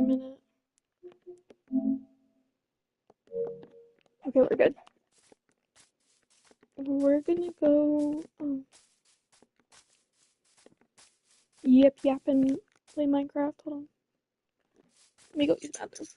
minute. Okay, we're good. We're gonna go yap and play Minecraft. Hold on. Let me go use the bathroom.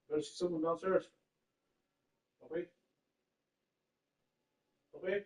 There's someone downstairs. Okay. Okay.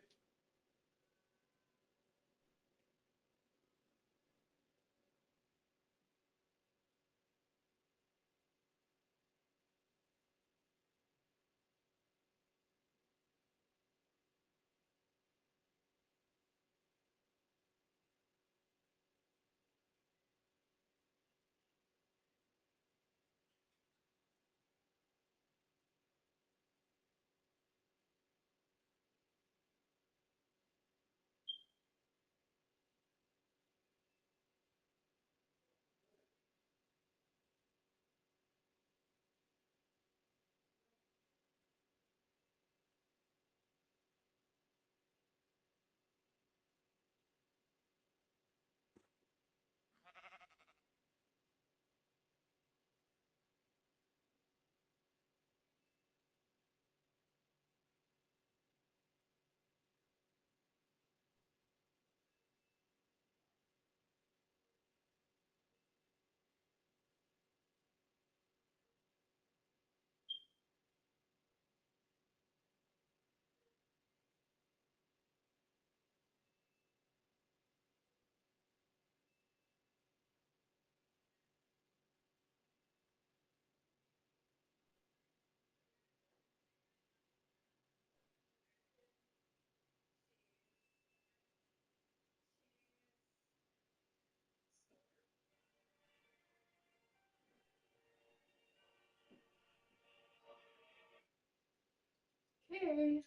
Okay.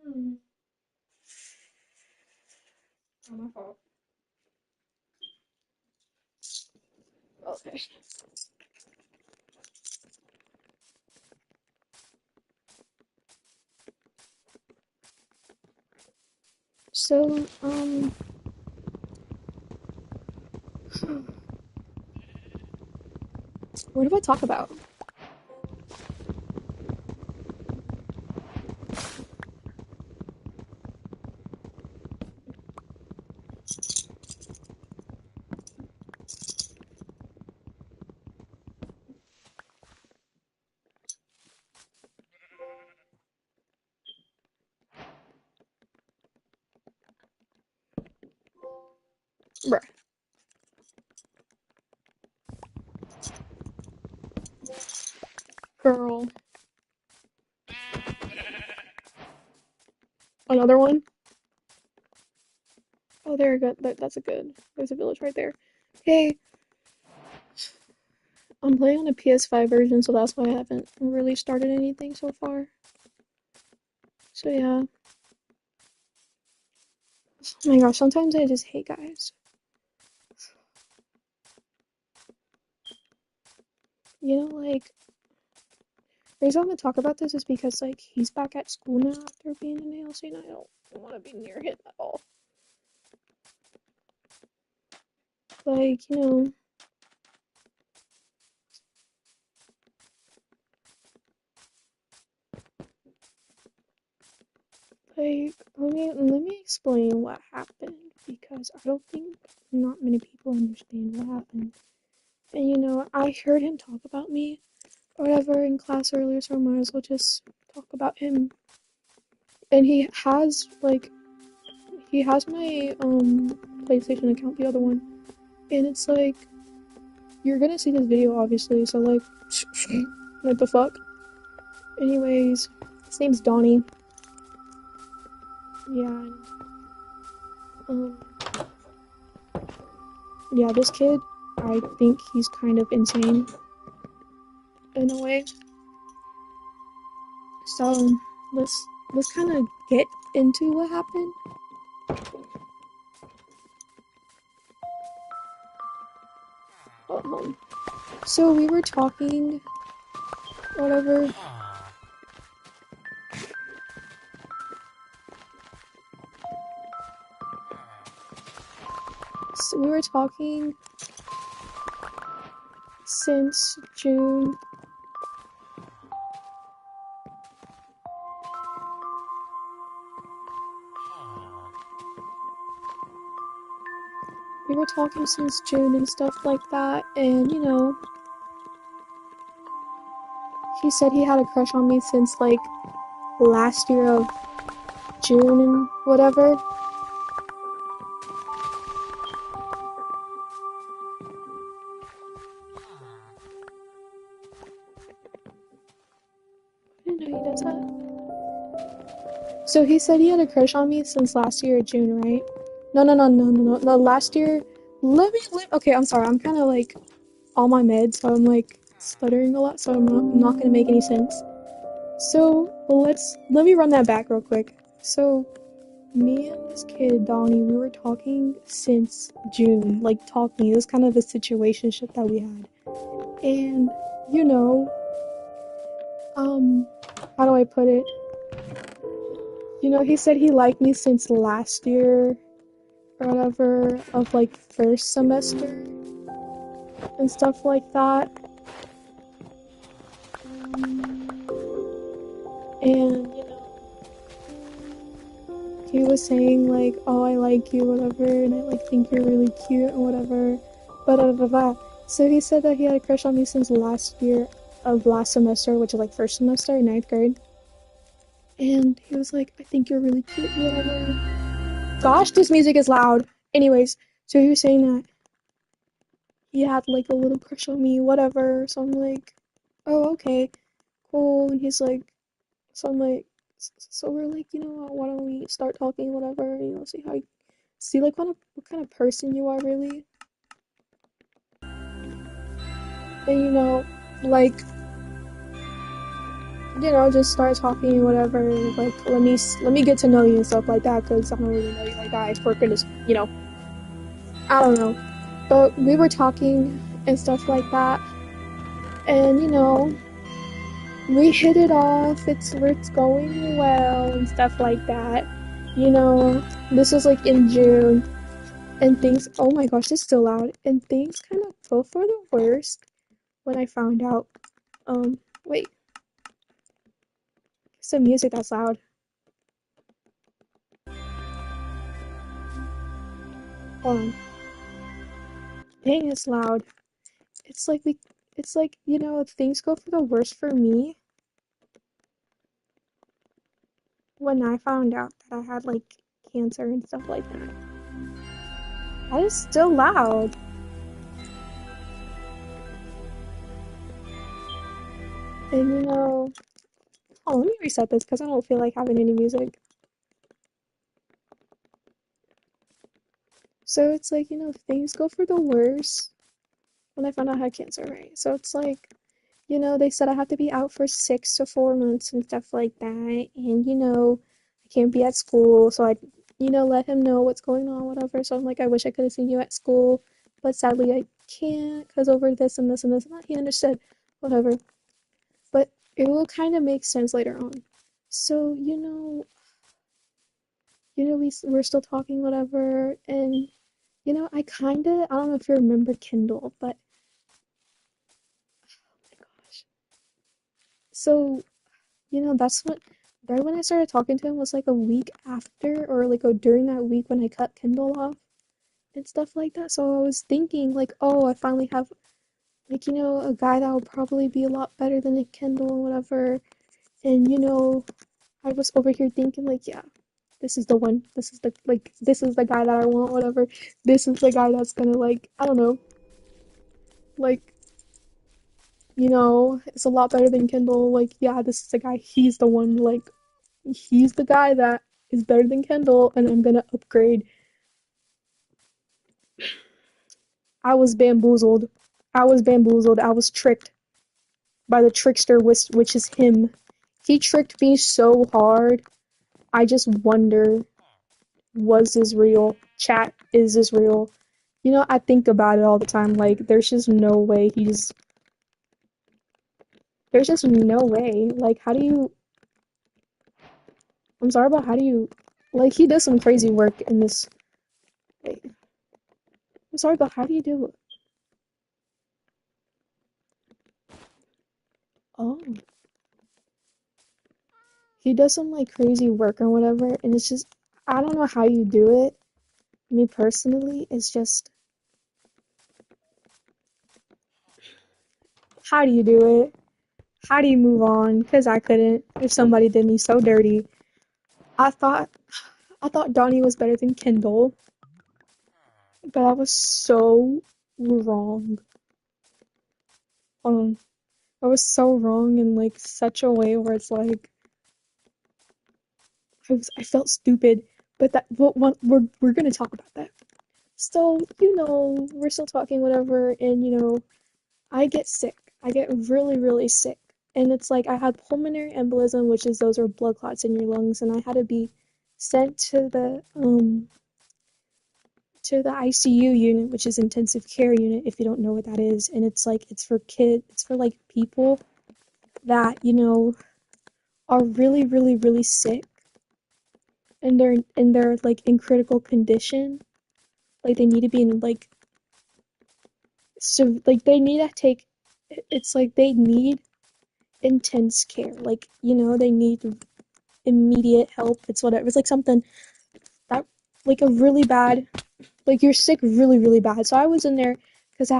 Hmm. Oh, my fault. Okay. So, what do I talk about? Bruh. Girl. Another one? Oh, there, good. That's a good. There's a village right there. Okay, I'm playing on a PS5 version, so that's why I haven't really started anything so far. So yeah. Oh my gosh, sometimes I just hate guys. You know, like, the reason I'm gonna talk about this is because, like, he's back at school now after being in ALC, and I don't want to be near him at all. Like, let me explain what happened because I don't think not many people understand what happened. And I heard him talk about me or whatever in class earlier, so I might as well just talk about him. And he has my PlayStation account, the other one. And it's like you're gonna see this video obviously, so like what the fuck? Anyways, his name's Donnie. Yeah, um yeah, this kid, I think he's kind of insane in a way. So let's kind of get into what happened. Um, so we were talking, whatever. So we were talking since June. We were talking since June and stuff like that, and he said he had a crush on me since like last year of June and whatever. I didn't know he does that. So he said he had a crush on me since last year of June, right? No. Last year. Okay, I'm sorry. I'm kind of like on my meds, so I'm like stuttering a lot, so I'm not gonna make any sense. So let me run that back real quick. So me and this kid Donnie, we were talking since June, like talking. It was kind of a situationship that we had, and you know, how do I put it? He said he liked me since last year or whatever of like first semester and stuff like that. And he was saying like, "Oh, I like you, whatever, and I like think you're really cute and whatever." But So he said that he had a crush on me since last year of last semester, which is like first semester, ninth grade. And he was like, "I think you're really cute, whatever." Gosh, this music is loud. Anyways, so he was saying that he had like a little crush on me, whatever. So I'm like, "Oh, okay, cool." And he's like, so I'm like, so we're like, why don't we start talking, whatever, see how you see like what kind of person you are really. And like, just start talking, whatever. Like, let me get to know you and stuff like that, because I don't really know you like that. If we're gonna, I don't know. But we were talking and stuff like that, and we hit it off. It's going well and stuff like that. You know, this was like in June, and things. Oh my gosh, this is still loud. And things kind of fell for the worst when I found out. Wait, some music that's loud. Hold on. Dang, it's loud. It's like we. It's like things go for the worst for me when I found out that I had like cancer and stuff like that. That is still loud. And oh, let me reset this because I don't feel like having any music. So it's like, things go for the worst when I found out I had cancer, right? So it's like, they said I have to be out for 6 to 4 months and stuff like that. And, I can't be at school. So I, let him know what's going on, whatever. So I'm like, I wish I could have seen you at school. But sadly, I can't because over this and this and this and that. He understood, whatever. But it will kind of make sense later on. So, we're still talking, whatever. And, I don't know if you remember Kindle, but oh my gosh. So, that's right when I started talking to him was like a week after, or like during that week when I cut Kindle off and stuff like that. So I was thinking, like, oh, I finally have like, a guy that would probably be a lot better than a Kendall and whatever. And, I was over here thinking, like, yeah, this is the one. This is the guy that I want, whatever. This is the guy that's gonna, like, I don't know, like, it's a lot better than Kendall. Like, yeah, this is the guy. He's the one. Like, he's the guy that is better than Kendall, and I'm gonna upgrade. I was bamboozled. I was bamboozled. I was tricked by the trickster, which is him. He tricked me so hard. I just wonder, was this real? Chat, is this real? I think about it all the time. Like, there's just no way there's just no way. Like, how do you, I'm sorry, but how do you, like, he does some crazy work in this. Wait, I'm sorry, but how do you do it? Oh, he does some, like, crazy work or whatever, and it's just, I don't know how you do it. Me personally, it's just, how do you do it? How do you move on? Because I couldn't. If somebody did me so dirty. I thought I thought Donnie was better than Kendall, but I was so wrong. Um, I was so wrong in like such a way where it's like I felt stupid. But we're gonna talk about that. So we're still talking whatever, and I get sick. I get really really sick, and it's like I had pulmonary embolism, which is those are blood clots in your lungs, and I had to be sent to the ICU unit, which is intensive care unit, if you don't know what that is. And it's like, it's for like people that, are really, really, really sick and they're like in critical condition. Like they need to be in like, so like they need to take, it's like they need intense care. Like, they need immediate help. It's whatever. It's like something that, like a really bad, like you're sick really, really bad. So I was in there because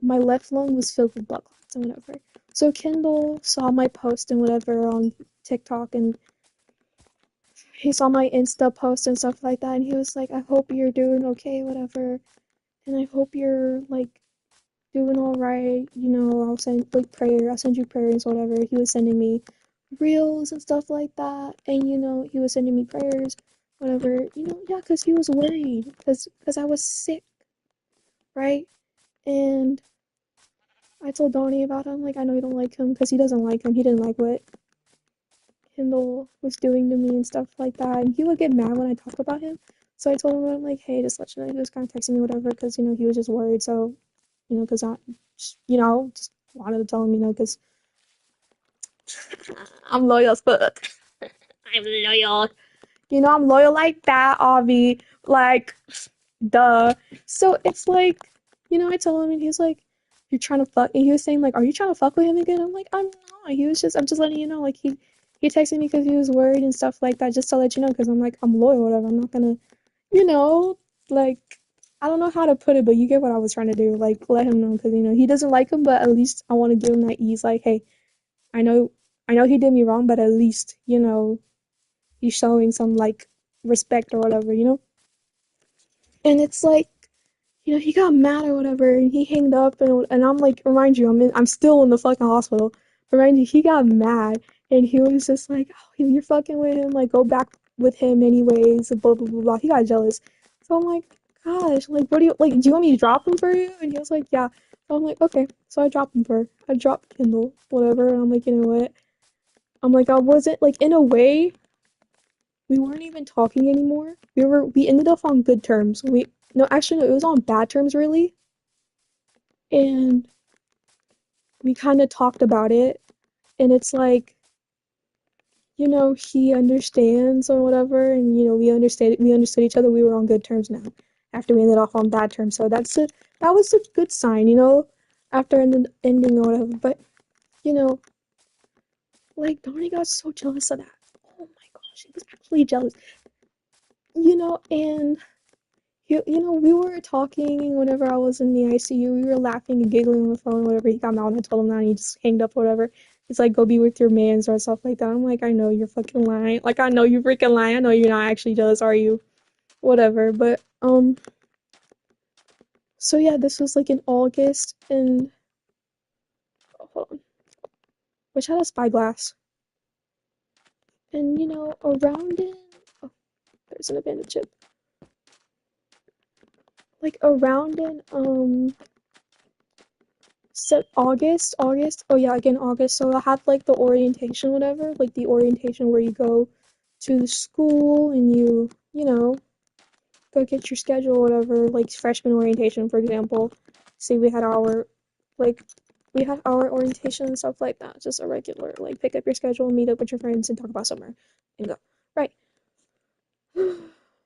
my left lung was filled with blood clots and whatever. So Kendall saw my post and whatever on TikTok, and he saw my Insta post and stuff like that, and he was like, I hope you're doing okay, whatever, and I hope you're like doing all right. I'll send like prayer. I'll send you prayers, whatever. He was sending me reels and stuff like that, and he was sending me prayers, whatever. Yeah, because he was worried because I was sick, right? And I told Donnie about him. Like, I know you don't like him because he doesn't like him. He didn't like what Kendall was doing to me and stuff like that. And he would get mad when I talked about him. So I told him, I'm like, hey, just let you know. He was kind of texting me, whatever, because, he was just worried. So, because just wanted to tell him, because I'm loyal as fuck. I'm loyal. I'm loyal like that, Avi. Like, duh. So it's like, I told him and he was like, you're trying to fuck, and he was saying like, are you trying to fuck with him again? I'm like, I'm not. I'm just letting you know. Like he texted me because he was worried and stuff like that, just to let you know. Because I'm like, I'm loyal, whatever. I'm not gonna, you know, like, I don't know how to put it, but you get what I was trying to do. Like, let him know because he doesn't like him, but at least I want to give him that ease. Like, hey, I know, I know he did me wrong, but at least he's showing some like respect or whatever. And it's like, he got mad or whatever, and he hanged up, and I'm like, remind you, I'm still in the fucking hospital. Remind you, he got mad, and he was just like, oh, you're fucking with him, like, go back with him anyways, blah, blah, blah, blah. He got jealous. So I'm like, gosh, like, what do you want me to drop him for you? And he was like, yeah. So I'm like, okay. So I dropped Kindle, whatever, and I'm like, you know what? I'm like, I wasn't, like, in a way, we weren't even talking anymore. We ended up on good terms. No, actually, no, it was on bad terms, really. And we kind of talked about it, and it's like, he understands or whatever, and we understood each other. We were on good terms now after we ended off on bad terms. So that was a good sign, after ending or whatever. But you know like Donnie got so jealous of that. Oh my gosh, he was actually jealous. And we were talking whenever I was in the ICU. We were laughing and giggling on the phone, whatever. He got mad and I told him that, and he just hanged up, or whatever. It's like, go be with your mans or stuff like that. I'm like, I know you're fucking lying. Like, I know you freaking lying. I know you're not actually jealous, are you? Whatever. But, so yeah, this was like in August, and hold on, which had a spyglass. And, around it, oh, there's an abandoned chip. Like, around in, August. Oh yeah, again August. So I had like the orientation, whatever, like the orientation where you go to the school and go get your schedule, whatever. Like freshman orientation, for example. See, like we had our orientation and stuff like that. Just a regular, like pick up your schedule, meet up with your friends, and talk about summer, and go. Right.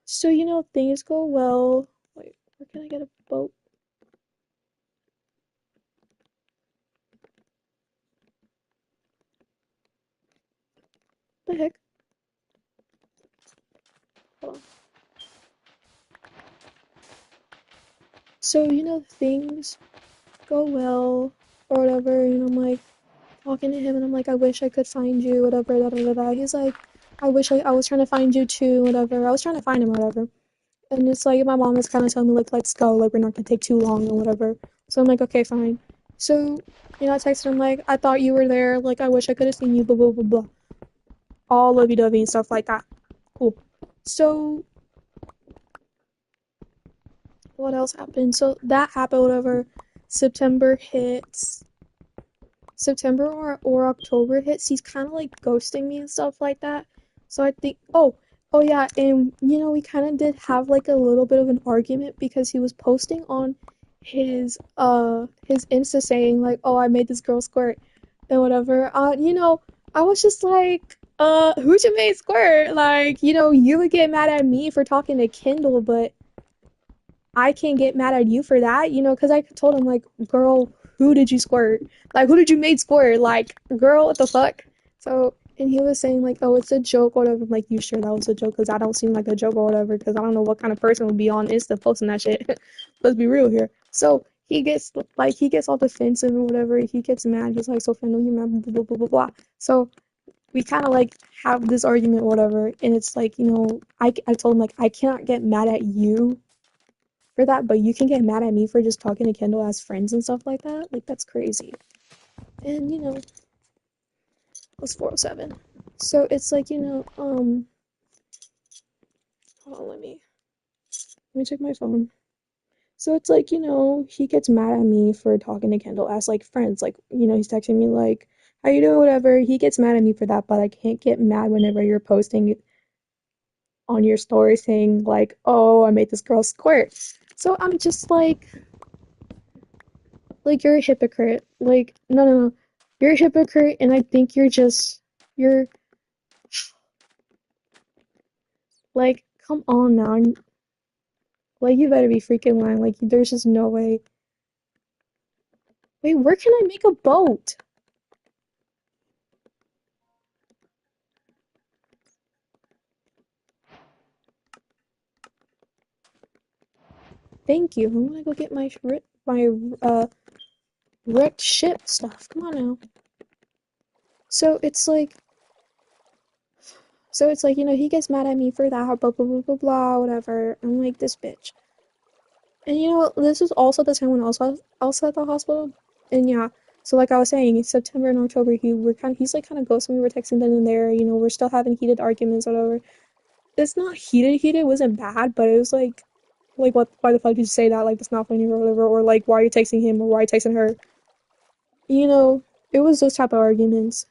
So things go well. Wait, where can I get a boat? The heck? Hold on. So things go well or whatever, and I'm like talking to him and I'm like, I wish I could find you, whatever, da da da da. He's like, I was trying to find you too, whatever. I was trying to find him, whatever. And it's like my mom was kind of telling me like, let's go, like we're not gonna take too long or whatever. So I'm like, okay, fine. So I texted him like, I thought you were there, like I wish I could have seen you, blah blah blah blah, all lovey dovey and stuff like that. Cool. So what else happened? So that happened, whatever. September hits, September or October hits, he's kind of like ghosting me and stuff like that. So I think, oh yeah, and we kind of did have like a little bit of an argument because he was posting on his Insta saying like, oh, I made this girl squirt and whatever. I was just like, who's your main squirt? Like, you would get mad at me for talking to Kendall, but I can't get mad at you for that, because I told him, like, girl, who did you squirt? Like, who did you make squirt? Like, girl, what the fuck? So, and he was saying, like, oh, it's a joke or whatever. I'm like, you sure that was a joke? Because I don't seem like a joke or whatever, because I don't know what kind of person would be on Insta posting that shit. Let's be real here. So, he gets all defensive or whatever. He gets mad. He's like, so, I know you're mad, blah, blah, blah, blah, blah. So, we kind of, like, have this argument or whatever. And it's like, I told him, like, I cannot get mad at you for that, but you can get mad at me for just talking to Kendall as friends and stuff like that. Like that's crazy. And it was 407. So it's like, hold on, let me check my phone. So it's like, he gets mad at me for talking to Kendall as like friends. Like, he's texting me like, how you doing, whatever. He gets mad at me for that, but I can't get mad whenever you're posting on your story saying like, oh, I made this girl squirt. So I'm just like you're a hypocrite. Like, no, no, no. You're a hypocrite, and I think you're like, come on now. Like, you better be freaking lying. Like, there's just no way. Wait, where can I make a boat? Thank you. I'm gonna go get my wrecked ship stuff. Come on now. So it's like, he gets mad at me for that, blah blah blah blah blah, whatever. I'm like this bitch. And this was also the time when I was also at the hospital. And yeah, so like I was saying, in September and October, he's like kind of ghosting me. We're texting then and there. We're still having heated arguments, whatever. It's not heated. It wasn't bad, but it was like what? Why the fuck did you say that? Like that's not funny or whatever. Or like why are you texting him or why are you texting her? You know, it was those type of arguments.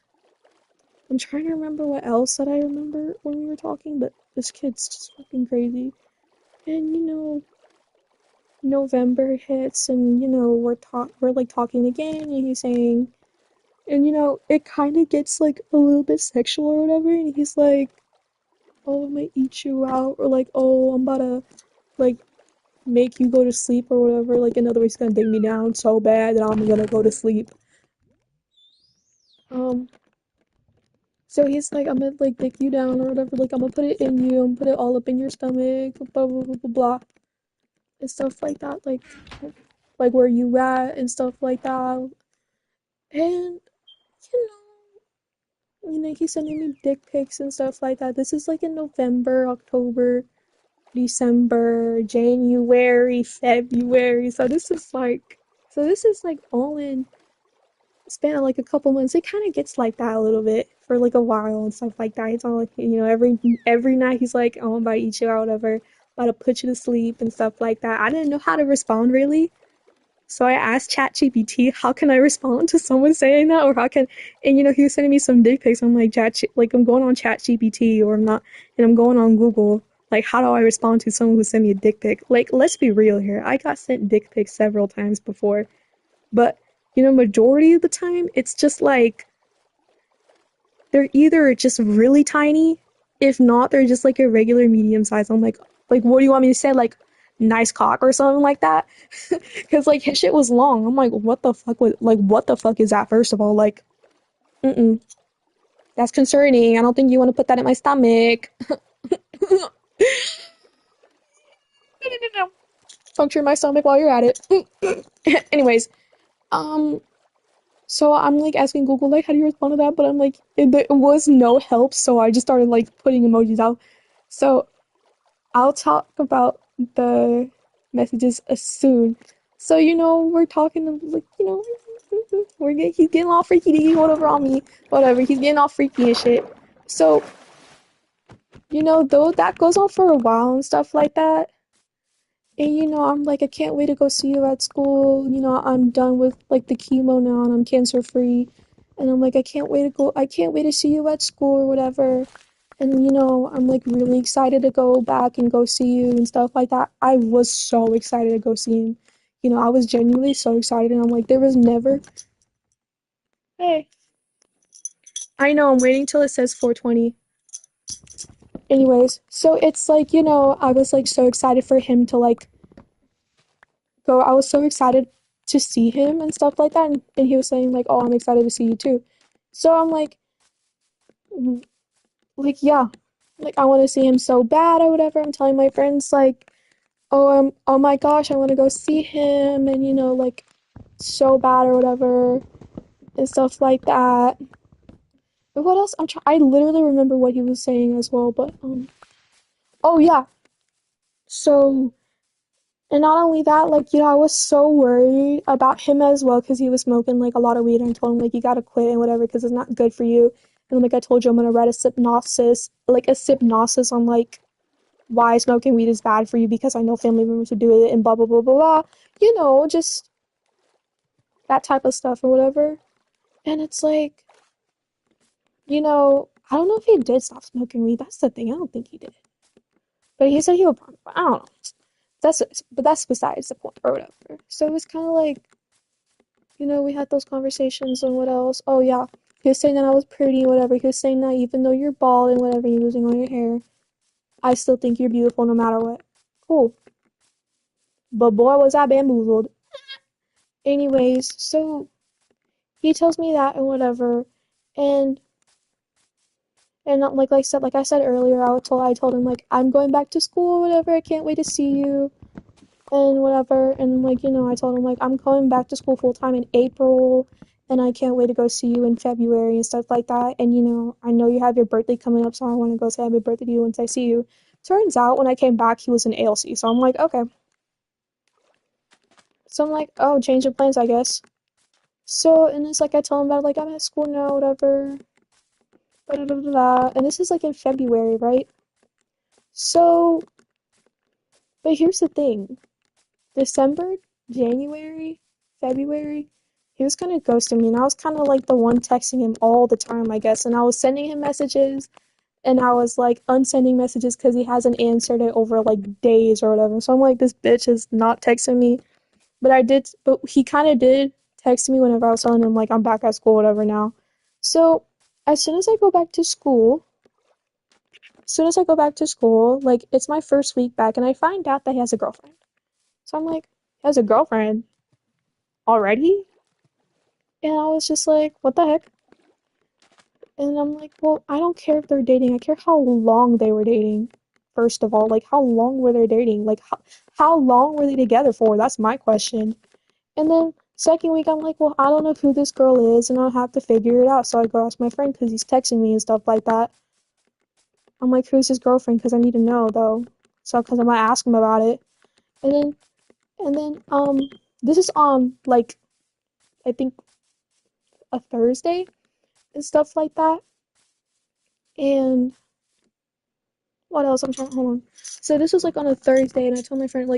I'm trying to remember what else that I remember when we were talking, but this kid's just fucking crazy. And November hits and we're like talking again and he's saying and it kind of gets like a little bit sexual or whatever and he's like, oh, I'm gonna eat you out or like, oh, I'm about to like make you go to sleep or whatever. Like in other words, he's gonna dig me down so bad that I'm gonna go to sleep. um so he's like, I'm gonna like dig you down or whatever, like I'm gonna put it in you, I'm gonna put it all up in your stomach, blah blah blah blah blah. and stuff like that, like where you at and stuff like that. And you he's sending me dick pics and stuff like that. This is like in November, October, December, January, February. So this is like all in span of like a couple months. It kind of gets like that a little bit for like a while and stuff like that. It's all like every night he's like, "Oh, I'm about to eat you out, whatever, about to put you to sleep and stuff like that." I didn't know how to respond really, so I asked ChatGPT, "How can I respond to someone saying that, or how can?" And he was sending me some dick pics. I'm like, like I'm going on ChatGPT or I'm not, and I'm going on Google. Like, how do I respond to someone who sent me a dick pic? Like, let's be real here. I got sent dick pics several times before, but majority of the time, it's just like they're either just really tiny, if not, they're just like a regular medium size. I'm like, what do you want me to say? Like, nice cock or something like that? Because like his shit was long. I'm like, what the fuck is that? First of all, like, mm-mm, that's concerning. I don't think you want to put that in my stomach. No, no, no, no. Puncture my stomach while you're at it. Anyways, um, so I'm like asking Google like how do you respond to that, but I'm like there was no help, so I just started like putting emojis out. So I'll talk about the messages soon. So we're talking like he's getting all freaky deaky whatever on me, whatever. He's getting all freaky and shit. So though that goes on for a while and stuff like that. And I'm like, I can't wait to go see you at school. I'm done with like the chemo now and I'm cancer free. And I'm like, I can't wait to see you at school or whatever. And I'm like really excited to go back and go see you and stuff like that. I was so excited to go see him. I was genuinely so excited and I'm like, there was never. Hey. I know, I'm waiting till it says 420. Anyways, so it's like, I was like so excited for him to like go. I was so excited to see him and stuff like that. And he was saying like, "Oh, I'm excited to see you too." So I'm like yeah, like I want to see him so bad or whatever. I'm telling my friends like, oh my gosh, I want to go see him and like so bad or whatever and stuff like that. But what else? I literally remember what he was saying as well. But oh yeah. So and not only that, like, I was so worried about him as well because he was smoking like a lot of weed and I told him like you gotta quit and whatever because it's not good for you. And like I told you I'm gonna write a synopsis on like why smoking weed is bad for you because I know family members who do it and blah blah blah blah blah. Just that type of stuff or whatever. And it's like, I don't know if he did stop smoking weed. That's the thing. I don't think he did. But he said he would probably, I don't know. That's besides the point or whatever. So it was kind of like, we had those conversations and what else? Oh yeah, he was saying that I was pretty, whatever. He was saying that even though you're bald and whatever, you're losing all your hair, I still think you're beautiful no matter what. Cool. But boy, was I bamboozled. Anyways, so he tells me that and whatever, and like I said earlier, I told him like I'm going back to school, whatever. I can't wait to see you and whatever. And like, I told him like I'm going back to school full time in April and I can't wait to go see you in February and stuff like that. And I know you have your birthday coming up, so I want to go say happy birthday to you once I see you. Turns out when I came back he was in ALC. So I'm like, okay. So I'm like, oh, change of plans, I guess. So and it's like I tell him about like I'm at school now, whatever. Blah, blah, blah, blah. And this is like in February, right? So but here's the thing. December, January, February, he was kind of ghosting me, and I was kind of like the one texting him all the time, I guess. And I was sending him messages, and I was like unsending messages because he hasn't answered it over like days or whatever. So I'm like, this bitch is not texting me. But he kind of did text me whenever I was telling him like I'm back at school, whatever now. So as soon as I go back to school, like it's my first week back, and I find out that he has a girlfriend. So I'm like, he has a girlfriend already? And I was just like, what the heck? And I'm like, well, I don't care if they're dating. I care how long they were dating. first of all? Like, how long were they dating? Like, how long were they together for? That's my question. And then second week, I'm like, well, I don't know who this girl is, and I'll have to figure it out. So I go ask my friend because he's texting me and stuff like that. I'm like, who's his girlfriend? Because I need to know though. So because I might ask him about it. And then this is on like I think a Thursday and stuff like that. And what else? I'm trying. Hold on. So this was like on a Thursday, and I told my friend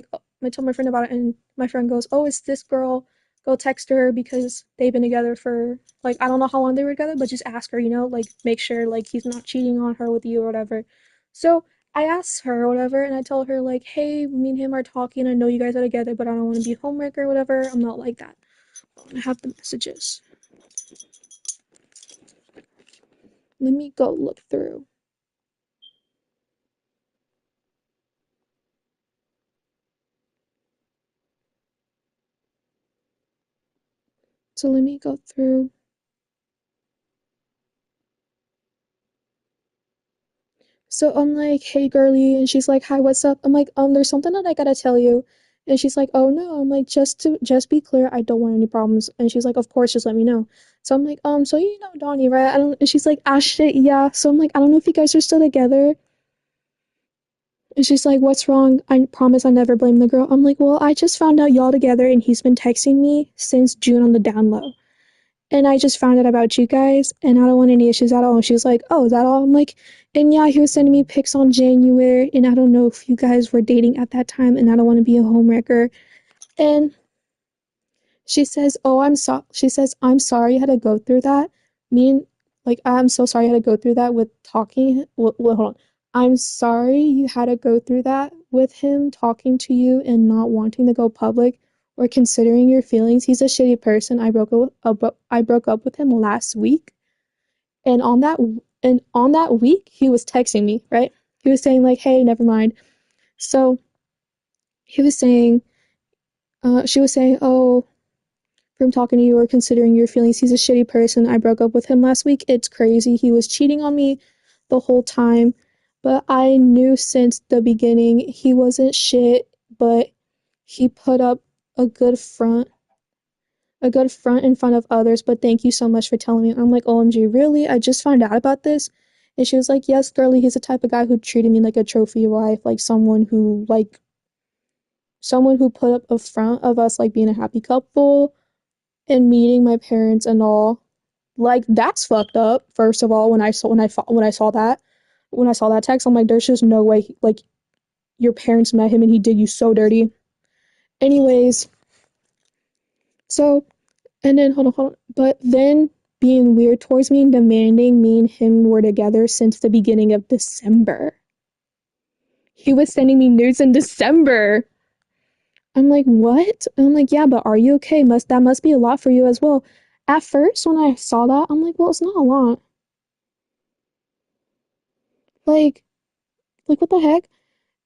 I told my friend about it, and my friend goes, "Oh, it's this girl. Go text her because they've been together for like I don't know how long they were together, but just ask her, like make sure like he's not cheating on her with you or whatever." So I asked her or whatever, and I told her like, "Hey, me and him are talking. I know you guys are together, but I don't want to be homewrecker or whatever. I'm not like that." I have the messages. Let me go look through. So let me go through. So I'm like, hey girly, and she's like, hi, what's up? I'm like, there's something that I gotta tell you. And she's like, oh no. I'm like, just be clear, I don't want any problems. And she's like, of course, just let me know. So I'm like, so you know Donnie, right? I don't and she's like, ah shit, yeah. So I'm like, I don't know if you guys are still together. And she's like, what's wrong? I promise I never blame the girl. I'm like, well, I just found out y'all together and he's been texting me since June on the down low. And I just found out about you guys, and I don't want any issues at all. And she was like, oh, is that all? I'm like, and yeah, he was sending me pics on January, and I don't know if you guys were dating at that time, and I don't want to be a homewrecker. And she says, oh, she says, I'm sorry you had to go through that. Me and, like, I'm so sorry you had to go through that with talking. Hold on. I'm sorry you had to go through that with him talking to you and not wanting to go public or considering your feelings. He's a shitty person. I broke up with him last week, and on that week he was texting me, right? He was saying like, "Hey, never mind." So he was saying, she was saying, "Oh, from talking to you or considering your feelings, he's a shitty person. I broke up with him last week. It's crazy. He was cheating on me the whole time, but I knew since the beginning he wasn't shit, but he put up a good front, in front of others, but thank you so much for telling me." I'm like, OMG, really? I just found out about this? And she was like, yes, girly, he's the type of guy who treated me like a trophy wife, like someone who put up a front of us like being a happy couple and meeting my parents and all. Like that's fucked up. First of all, when I saw that text, I'm like, there's just no way like your parents met him and he did you so dirty. Anyways, so and then hold on. But then being weird towards me and demanding me and him were together since the beginning of December. He was sending me nudes in December. I'm like, what? And I'm like, yeah, but are you okay? That must be a lot for you as well. At first, when I saw that, I'm like, well, it's not a lot. Like, what the heck?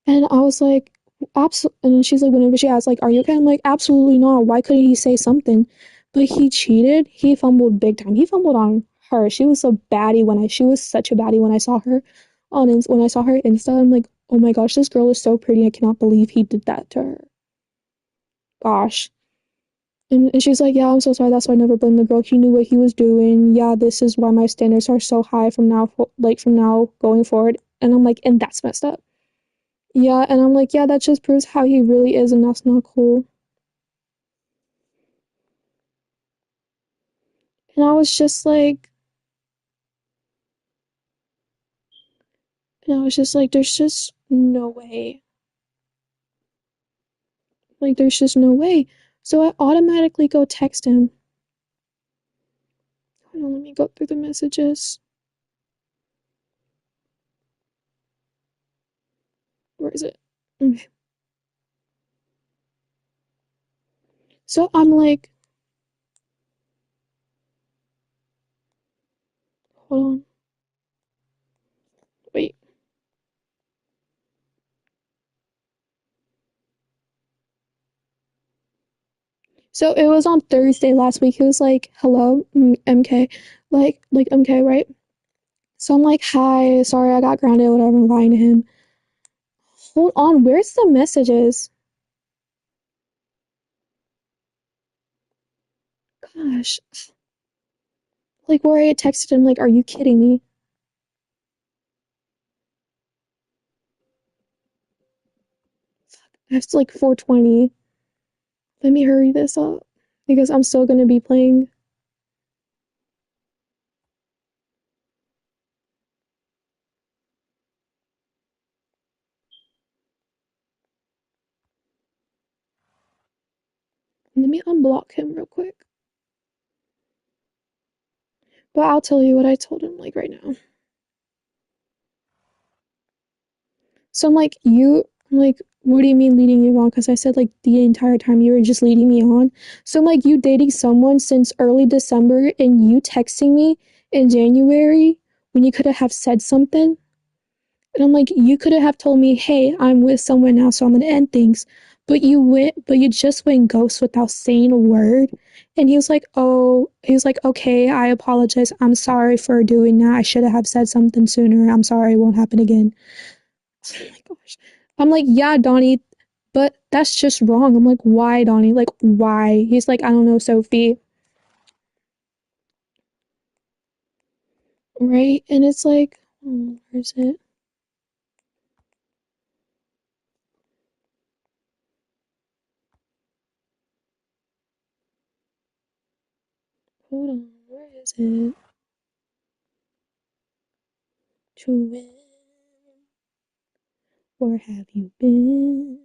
And I was like, absolutely. And she's like, whenever she asks, like, are you okay? I'm like, absolutely not. Why couldn't he say something? But he cheated. He fumbled big time. He fumbled on her. She was she was such a baddie when I saw her when I saw her Insta. I'm like, oh my gosh, this girl is so pretty. I cannot believe he did that to her. Gosh. And she's like, yeah, I'm so sorry. That's why I never blame the girl. He knew what he was doing. Yeah, this is why my standards are so high from now going forward. And I'm like, and that's messed up. Yeah, and I'm like, yeah, that just proves how he really is, and that's not cool. And I was just like, there's just no way. Like, there's just no way. So I automatically go text him. Hold on, let me go through the messages. Where is it? Okay. So I'm like, hold on, wait. So it was on Thursday last week. He was like, hello, MK. Like MK, right? So I'm like, hi, sorry I got grounded, whatever, I'm lying to him. hold on, where's the messages? Gosh. Like, where I texted him, like, are you kidding me? It's like 4:20. Let me hurry this up. Because I'm still gonna be playing. Let me unblock him real quick. But I'll tell you what I told him, like, right now. So I'm like, I'm like, what do you mean leading you on? Because I said, like, the entire time you were just leading me on. So I'm like, you dating someone since early December and you texting me in January when you could have said something? And I'm like, you could have told me, hey, I'm with someone now, so I'm gonna end things. But you just went ghost without saying a word. And he was like, okay, I apologize. I'm sorry for doing that. I should have said something sooner. I'm sorry, it won't happen again. Oh my gosh. I'm like, yeah, Donnie, but that's just wrong. I'm like, why, Donnie? Like, why? He's like, I don't know, Sophie. Right? And it's like, where's it? Hold on, where is it? To win, where have you been?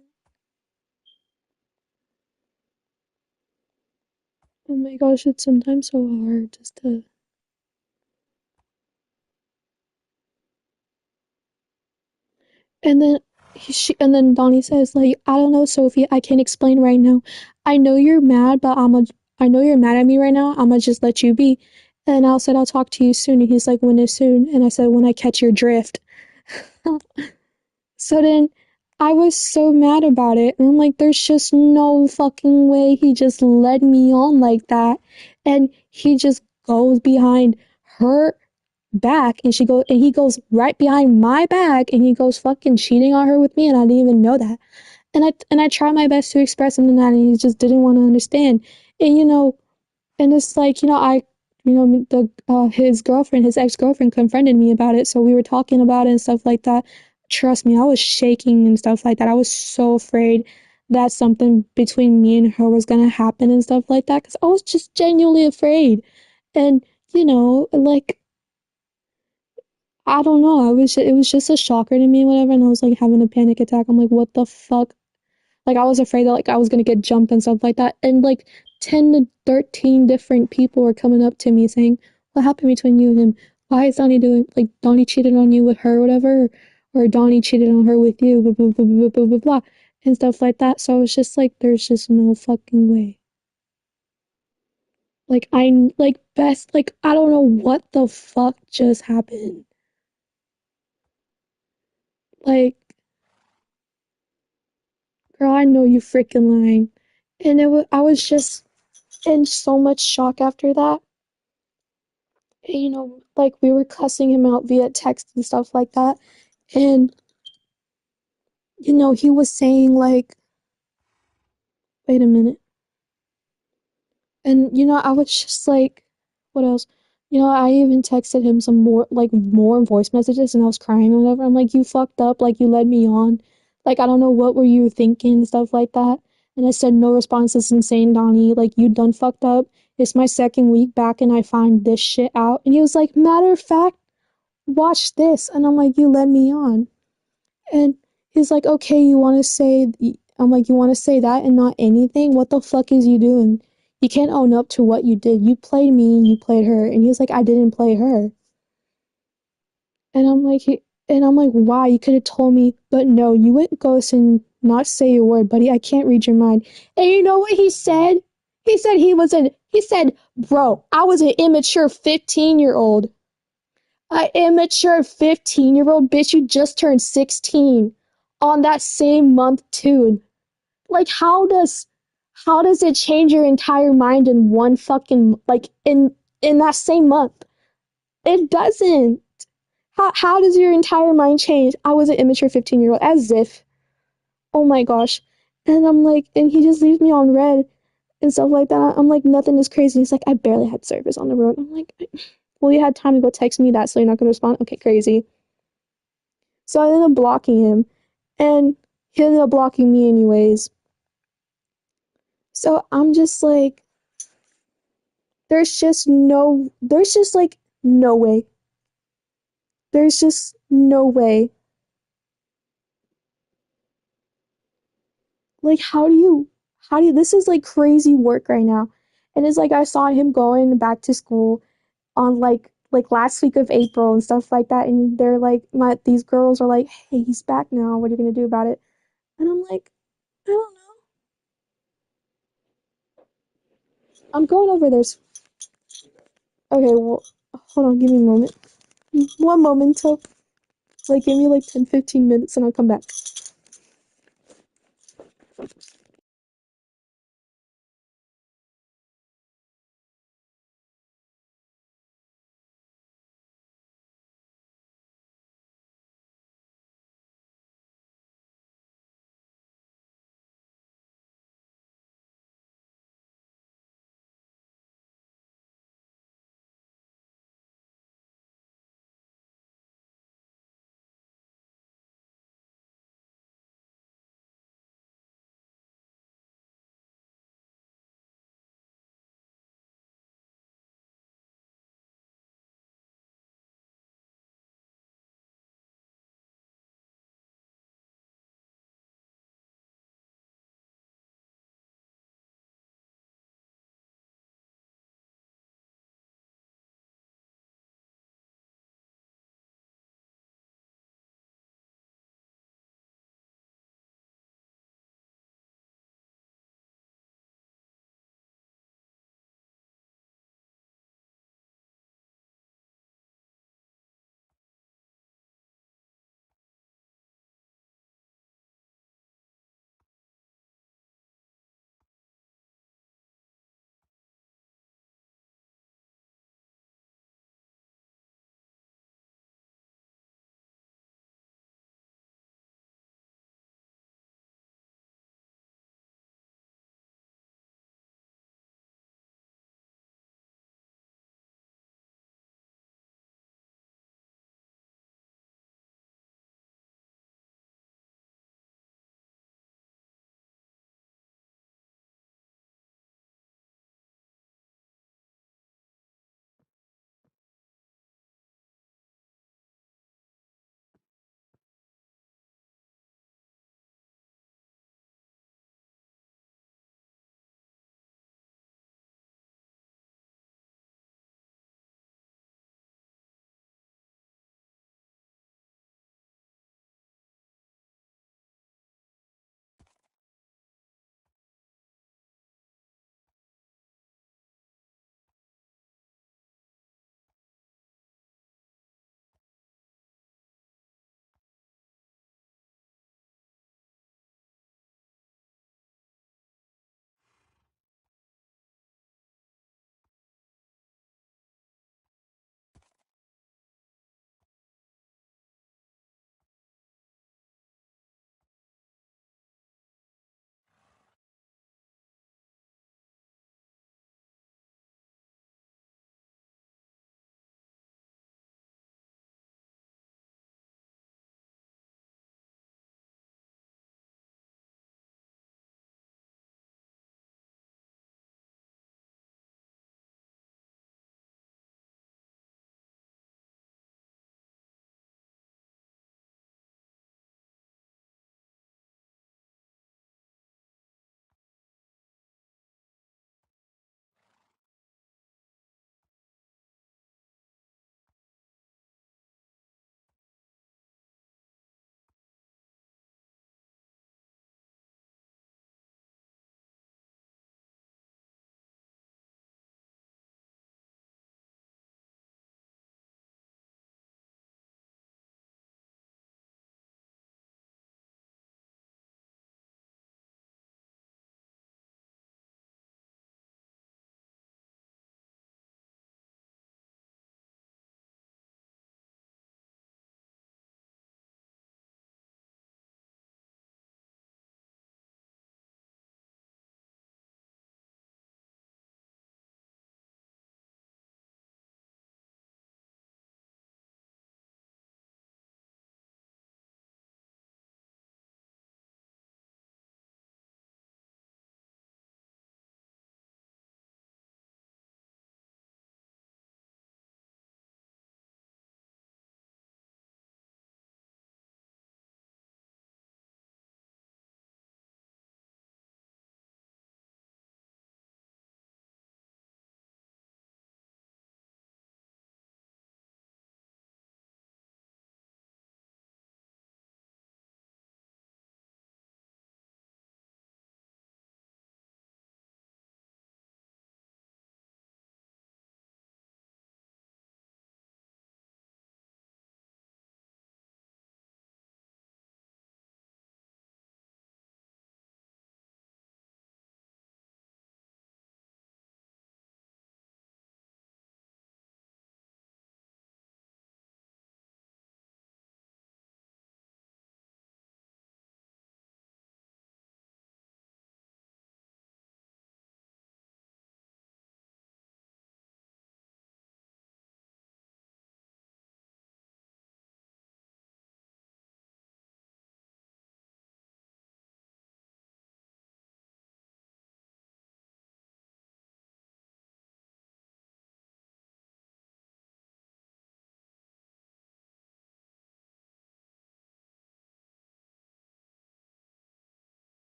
Oh my gosh, it's sometimes so hard just to. And then and then Donnie says, like, I don't know, Sophie, I can't explain right now. I know you're mad, but I know you're mad at me right now. I'ma just let you be. And I said, I'll talk to you soon. And he's like, when is soon? And I said, when I catch your drift. So then I was so mad about it. And I'm like, there's just no fucking way he just led me on like that. And he just goes behind her back and he goes right behind my back and he goes fucking cheating on her with me and I didn't even know that. And I tried my best to express him to that and he just didn't want to understand. And and it's like, the his girlfriend, his ex-girlfriend confronted me about it, so we were talking about it and stuff like that. Trust me, I was shaking and stuff like that. I was so afraid that something between me and her was gonna happen and stuff like that because I was just genuinely afraid. And like I don't know, it was just a shocker to me, whatever. And I was like having a panic attack. I'm like, what the fuck? Like I was afraid that like I was gonna get jumped and stuff like that. And like 10 to 13 different people were coming up to me saying, what happened between you and him? Why is Donnie doing like Donnie cheated on you with her or whatever? Or Donnie cheated on her with you, blah blah blah blah blah blah blah and stuff like that. So I was just like, there's just no fucking way. Like I don't know what the fuck just happened. Like, girl, I know you freaking lying. And I was just in so much shock after that. Like we were cussing him out via text and stuff like that. And, he was saying, like, wait a minute. And, I was just like, what else? I even texted him some more voice messages and I was crying or whatever. I'm like, you fucked up. Like, you led me on. Like, I don't know what were you thinking and stuff like that. And I said, no response is insane, Donnie. Like, you done fucked up. It's my second week back and I find this shit out. And he was like, matter of fact, watch this. And I'm like, you led me on. And he's like, okay, I'm like, you want to say that and not anything? What the fuck is you doing? You can't own up to what you did. You played me and you played her. And he was like, I didn't play her. And I'm like, why? You could have told me, but no, you went ghost and not say a word, buddy. I can't read your mind. And you know what he said? He said, bro, I was an immature 15-year-old. An immature 15-year-old bitch, you just turned 16 on that same month too. Like how does it change your entire mind in one fucking like in that same month? It doesn't. How does your entire mind change? I was an immature 15-year-old as if. Oh my gosh. And I'm like, and he just leaves me on red and stuff like that. I'm like, nothing is crazy. He's like, I barely had service on the road. I'm like, well, you had time to go text me that, so you're not gonna respond? Okay, crazy. So I ended up blocking him, and he ended up blocking me anyways. So I'm just like, there's just like no way. There's just no way. Like, this is like crazy work right now. And it's like I saw him going back to school on like last week of April and stuff like that. And they're like, these girls are like, hey, he's back now. What are you gonna do about it? And I'm like, I don't know. I'm going over this. Okay, well, hold on, give me a moment. One moment till like give me like 10-15 minutes and I'll come back.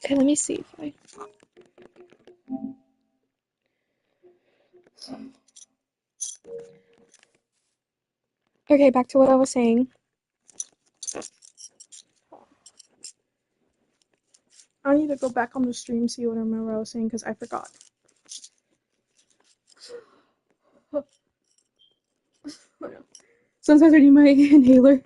Okay, let me see if I. Okay, back to what I was saying. I need to go back on the stream, see what I remember I was saying, because I forgot. Sometimes I need my inhaler.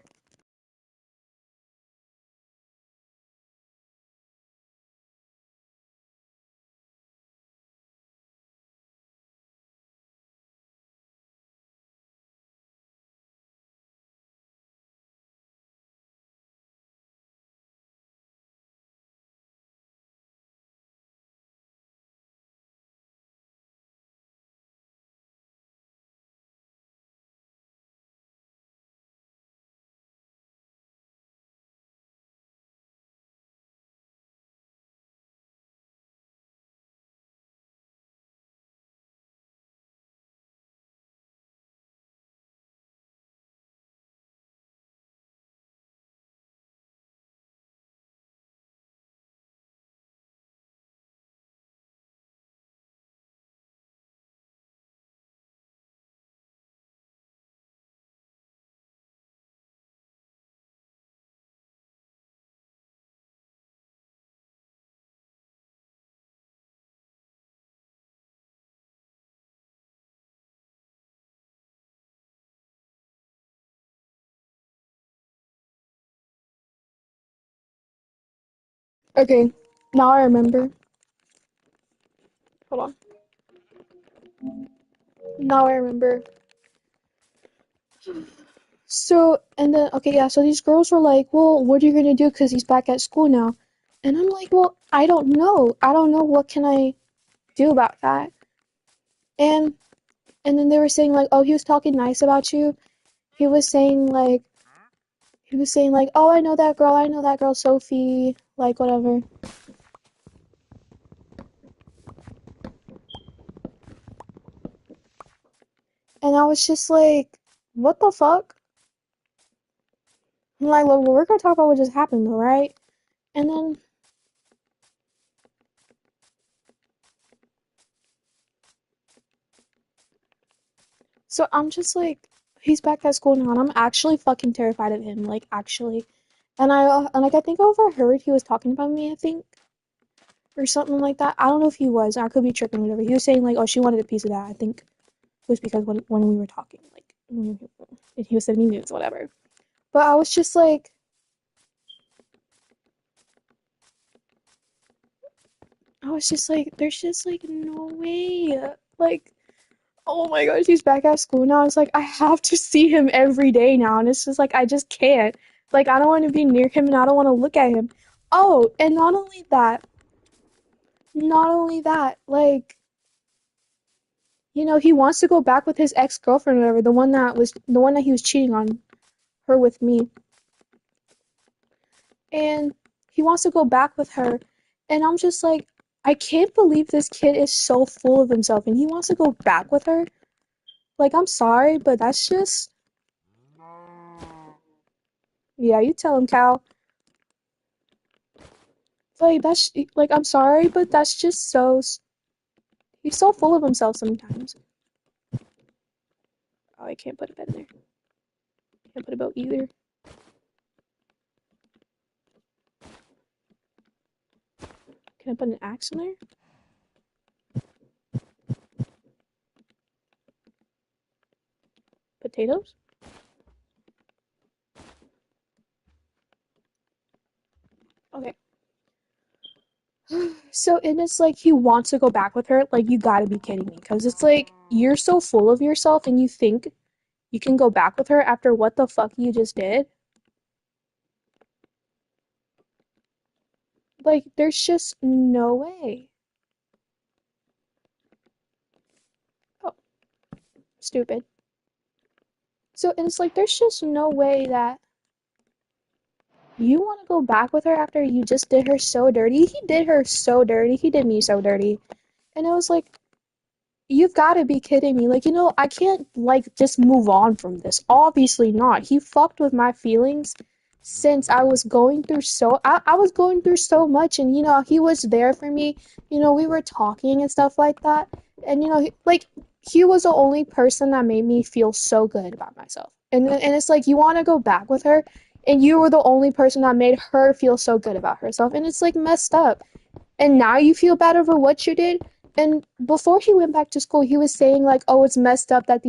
Okay, now I remember. Hold on. Now I remember. So, and then, okay, yeah, so these girls were like, well, what are you gonna do? Because he's back at school now. And I'm like, well, I don't know. I don't know what can I do about that. And and then they were saying like, oh, he was talking nice about you. He was saying like, oh, I know that girl, Sophie, like whatever. And I was just like, what the fuck? I'm like, well, we're gonna talk about what just happened though, right? And then, so I'm just like, he's back at school now, and I'm actually fucking terrified of him, like actually. And like I think I overheard he was talking about me, I think, or something like that. I don't know if he was. I could be tripping, whatever. He was saying like, oh, she wanted a piece of that. I think it was because when we were talking, like, and he was sending me nudes, whatever. But I was just like, there's just like no way, like. Oh my gosh, he's back at school now. It's like I have to see him every day now, and it's just like I just can't. Like I don't want to be near him, and I don't want to look at him. Oh, and not only that, like he wants to go back with his ex-girlfriend or whatever, the one that he was cheating on her with me, and he wants to go back with her, and I'm just like, I can't believe this kid is so full of himself, and he wants to go back with her. Like I'm sorry, but that's just yeah. You tell him, Cal. Like that's like I'm sorry, but that's just he's so full of himself sometimes. Oh, I can't put a bed in there. Can't put a boat either. Can I put an axe in there? Potatoes? Okay. So and it's like he wants to go back with her. Like you gotta be kidding me, because it's like you're so full of yourself and you think you can go back with her after what the fuck you just did. Like there's just no way. Oh, stupid. So and it's like there's just no way that you want to go back with her after you just did her so dirty? He did her so dirty. He did me so dirty. And it was like, you've got to be kidding me. Like, I can't, like, just move on from this. Obviously not. He fucked with my feelings since I was going through I was going through so much, and he was there for me. We were talking and stuff like that, and he was the only person that made me feel so good about myself. And it's like you want to go back with her, and you were the only person that made her feel so good about herself, and it's like messed up. And now you feel bad over what you did. And before he went back to school, he was saying like, "Oh, it's messed up that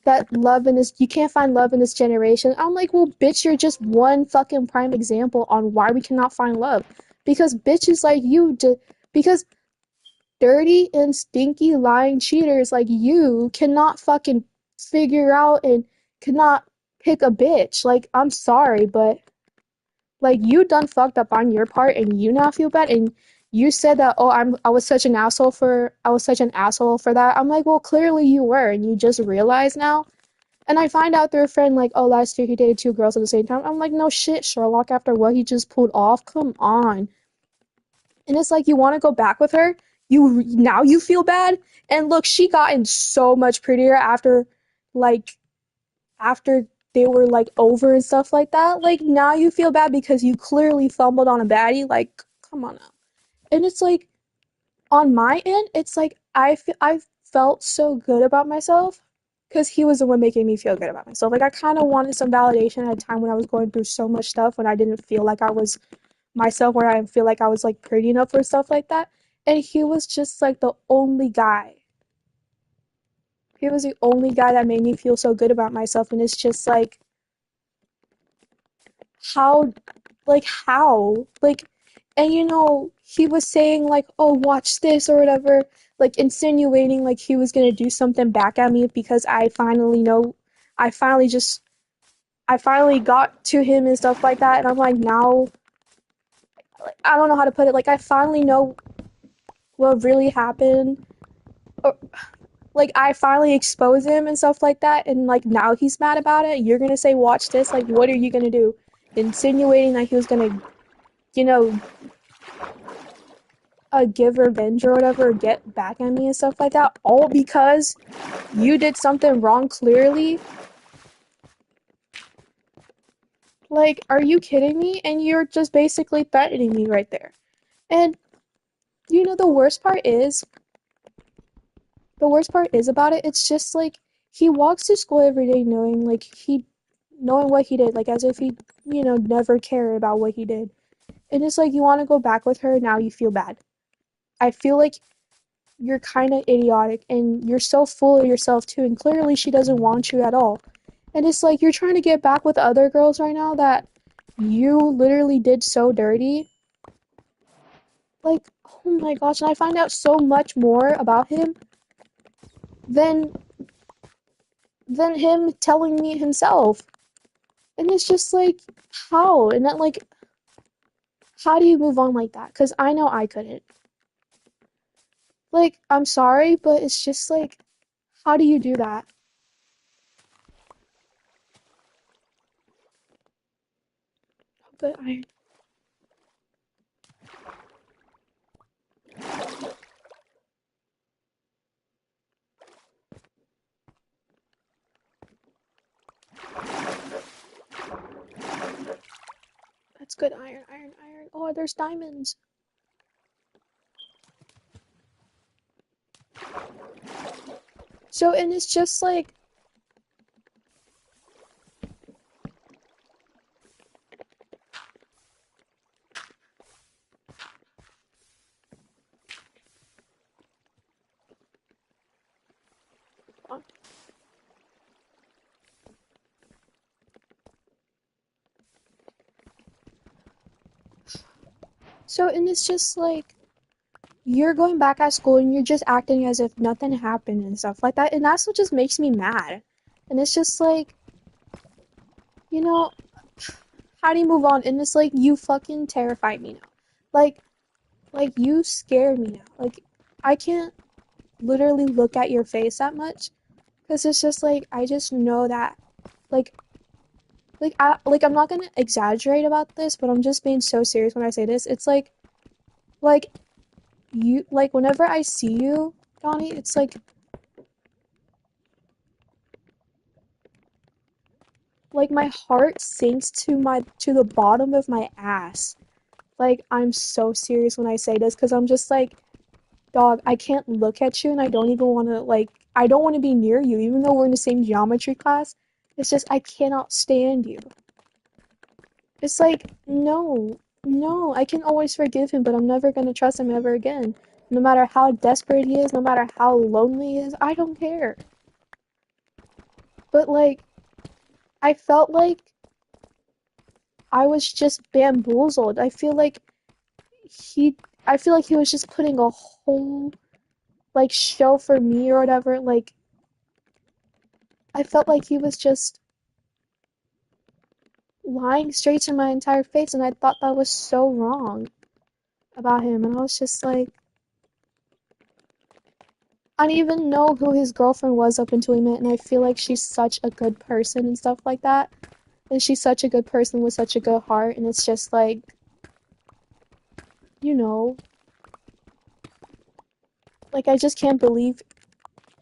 that love in this you can't find love in this generation." I'm like, well, bitch, you're just one fucking prime example on why we cannot find love. Because bitches like you because dirty and stinky lying cheaters like you cannot fucking figure out and cannot pick a bitch. Like, I'm sorry, but like you done fucked up on your part and you now feel bad, and you said that, oh, I was such an asshole for that. I'm like, well, clearly you were, and you just realize now. And I find out through a friend, like, oh, last year he dated two girls at the same time. I'm like, no shit, Sherlock, after what he just pulled off? Come on. And it's like, you want to go back with her? Now you feel bad? And look, she gotten so much prettier like, after they were, like, over and stuff like that. Like, now you feel bad because you clearly fumbled on a baddie? Like, come on now. And it's like, on my end, it's like I felt so good about myself because he was the one making me feel good about myself. Like, I kind of wanted some validation at a time when I was going through so much stuff, when I didn't feel like I was myself, where I didn't feel like I was like pretty enough for stuff like that. And he was just like the only guy. He was the only guy that made me feel so good about myself, and it's just like, how how and he was saying like, oh, watch this or whatever, like insinuating like he was gonna do something back at me because I finally just I finally got to him and stuff like that. And I'm like, now, like, I don't know how to put it, like, I finally know what really happened, or like I finally expose him and stuff like that, and like now he's mad about it. You're gonna say watch this? Like, what are you gonna do? Insinuating that he was gonna, you know give revenge or whatever, or get back at me and stuff like that, all because you did something wrong clearly. Like, are you kidding me? And you're just basically threatening me right there. And the worst part is about it, it's just like he walks to school every day knowing what he did, like as if he, never cared about what he did. And it's like, you want to go back with her, now you feel bad. I feel like you're kind of idiotic, and you're so full of yourself too, and clearly she doesn't want you at all. And it's like, you're trying to get back with other girls right now that you literally did so dirty. Like, oh my gosh, and I find out so much more about him than him telling me himself. And it's just like, how? And that, like, how do you move on like that? Because I know I couldn't. Like, I'm sorry, but it's just like, how do you do that? But that's good iron, iron, iron. Oh, there's diamonds. So, and it's just like, and it's just like, you're going back at school and you're just acting as if nothing happened and stuff like that. And that's what just makes me mad. And it's just like, you know, how do you move on? And it's like, you fucking terrify me now. Like, you scare me now. Like, I can't literally look at your face that much. Because it's just like, I just know that, like, I'm not gonna exaggerate about this, but I'm just being so serious when I say this. It's like, whenever I see you, Donnie, it's like, like my heart sinks to the bottom of my ass. Like I'm so serious when I say this because I'm just like, dog, I can't look at you and I don't even want to like I don't want to be near you even though we're in the same geometry class. It's just I cannot stand you. It's like no, no, I can always forgive him, but I'm never going to trust him ever again. No matter how desperate he is, no matter how lonely he is, I don't care. But like I felt like I was just bamboozled. He I feel like he was just putting a whole like show for me or whatever. Like I felt like he was just lying straight to my entire face, and I thought that was so wrong about him. And I was just like, I didn't even know who his girlfriend was up until we met, and I feel like she's such a good person and stuff like that. And she's such a good person with such a good heart, and it's just like, you know, like I just can't believe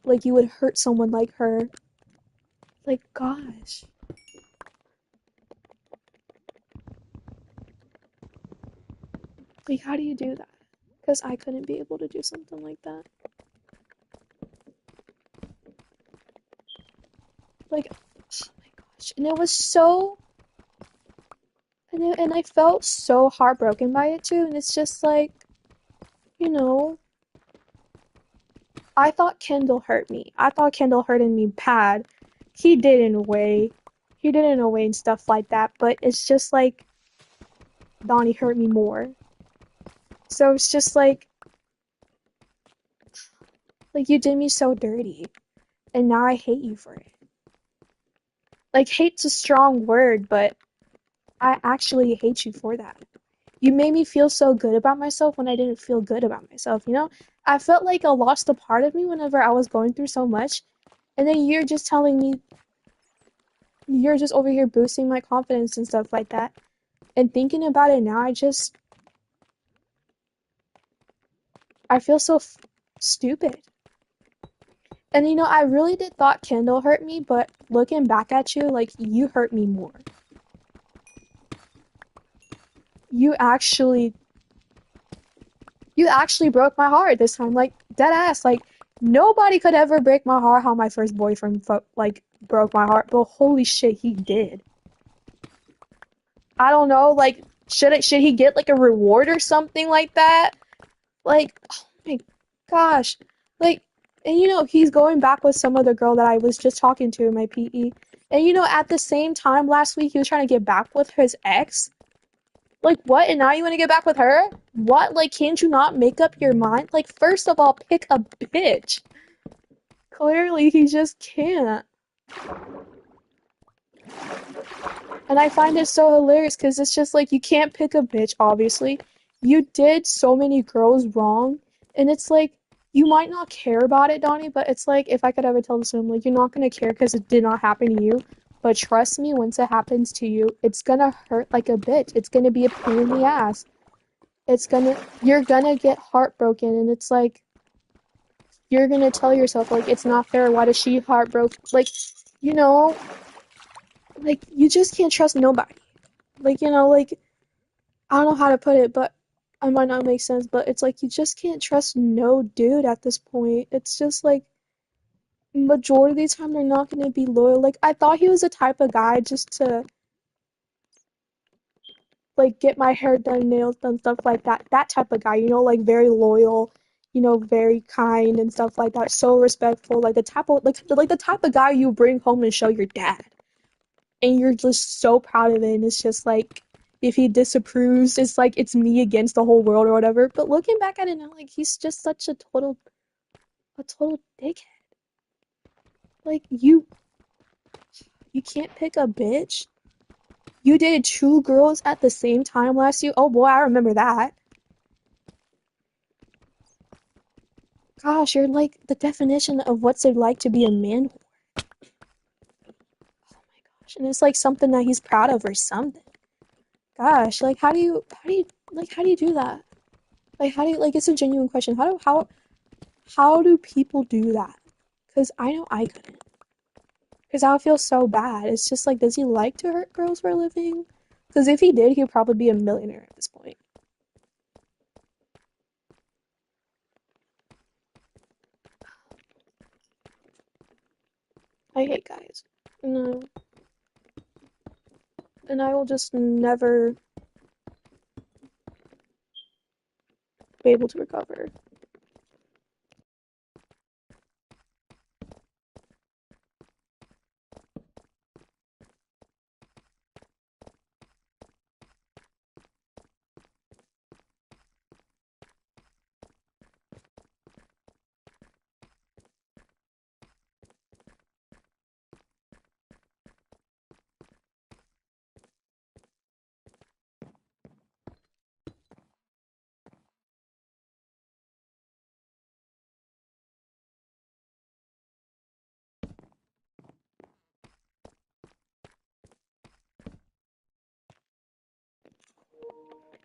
like you would hurt someone like her. Like, gosh. Like, how do you do that? Because I couldn't be able to do something like that. Like, oh my gosh. And it was so, and I felt so heartbroken by it too. And it's just like, you know, I thought Kendall hurt me. I thought Kendall hurted me bad. He did in a way. He did in a way and stuff like that. But it's just like, Donnie hurt me more. So it's just like you did me so dirty. And now I hate you for it. Like, hate's a strong word, but I actually hate you for that. You made me feel so good about myself when I didn't feel good about myself, you know? I felt like I lost a part of me whenever I was going through so much, and then you're just telling me you're just over here boosting my confidence and stuff like that. And thinking about it now, I feel so stupid. And you know, I really did thought Kendall hurt me, but looking back at you, like, you hurt me more. You actually you actually broke my heart this time, like dead ass. Like nobody could ever break my heart how my first boyfriend like broke my heart, but holy shit, he did. I don't know, like should he get like a reward or something like that? Like oh my gosh, like and you know he's going back with some other girl that I was just talking to in my PE, and you know at the same time last week he was trying to get back with his ex. Like, what? And now you want to get back with her? What? Like, can't you not make up your mind? Like, first of all, pick a bitch. Clearly, he just can't. And I find it so hilarious because it's just like, you can't pick a bitch, obviously. You did so many girls wrong. And it's like, you might not care about it, Donnie, but it's like, if I could ever tell this to him, like, you're not going to care because it did not happen to you. But trust me, once it happens to you, it's gonna hurt like a bitch. It's gonna be a pain in the ass. You're gonna get heartbroken, and it's like you're gonna tell yourself like it's not fair. Why does she heartbroken? Like, you know, like you just can't trust nobody. Like, you know, like I don't know how to put it, but I might not make sense, but it's like you just can't trust no dude at this point. It's just like majority of the time they're not gonna be loyal. Like I thought he was the type of guy just to like get my hair done, nails done, stuff like that. That type of guy, you know, like very loyal, you know, very kind and stuff like that. So respectful, like the type of guy you bring home and show your dad, and you're just so proud of it. And it's just like if he disapproves, it's like it's me against the whole world or whatever. But looking back at it now, like he's just such a total dickhead. Like you can't pick a bitch. You dated two girls at the same time last year. Oh boy, I remember that. Gosh, you're like the definition of what's it like to be a man. Oh my gosh. And it's like something that he's proud of or something. Gosh, like how do you do that? Like how do you like it's a genuine question. How do people do that? Cuz I know I couldn't. Because I would feel so bad. It's just like, does he like to hurt girls for a living? Because if he did, he'd probably be a millionaire at this point. I hate guys. No, and I will just never be able to recover.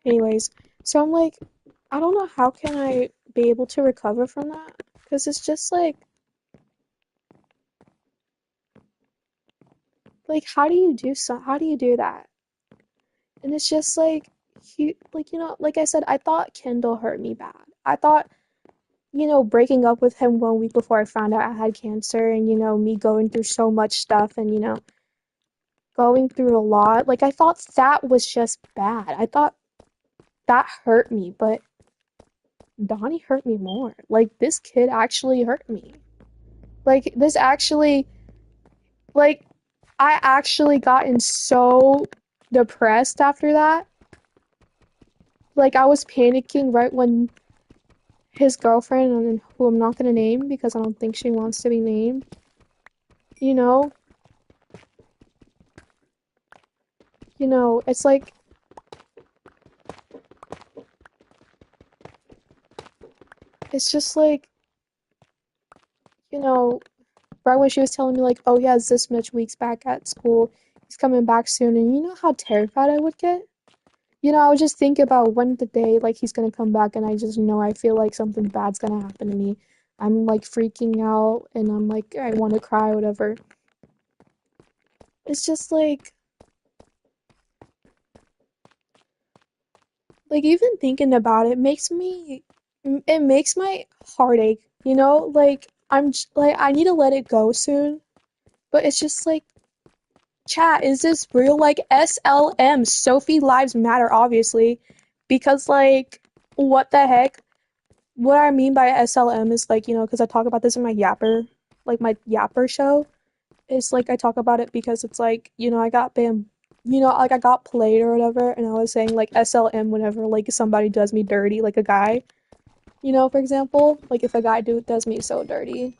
Anyways, so I'm like, I don't know how can I be able to recover from that? Because it's just like how do you do that? And it's just like, like I said, I thought Kendall hurt me bad. I thought, breaking up with him 1 week before I found out I had cancer and, me going through so much stuff and, going through a lot. Like, I thought that was just bad. I thought that hurt me, but Donnie hurt me more. Like, this kid actually hurt me. Like, like, I actually gotten so depressed after that. Like, I was panicking right when his girlfriend, and who I'm not gonna name because I don't think she wants to be named, you know, it's like, it's just like, you know, right when she was telling me like, oh, he has this much weeks back at school, he's coming back soon, and you know how terrified I would get? I would just think about when the day like he's gonna come back and I just know I feel like something bad's gonna happen to me. I'm like freaking out and I'm like I wanna cry, whatever. It's just like even thinking about it makes my heart ache, like like I need to let it go soon, but it's just like, chat, is this real? Like, SLM, Sophie Lives Matter, obviously, because like what the heck? What I mean by SLM is like, because I talk about this in my Yapper, like my Yapper show. It's like I talk about it because it's like, I got like I got played or whatever, and I was saying like SLM whenever like somebody does me dirty, like a guy, for example, like if a guy does me so dirty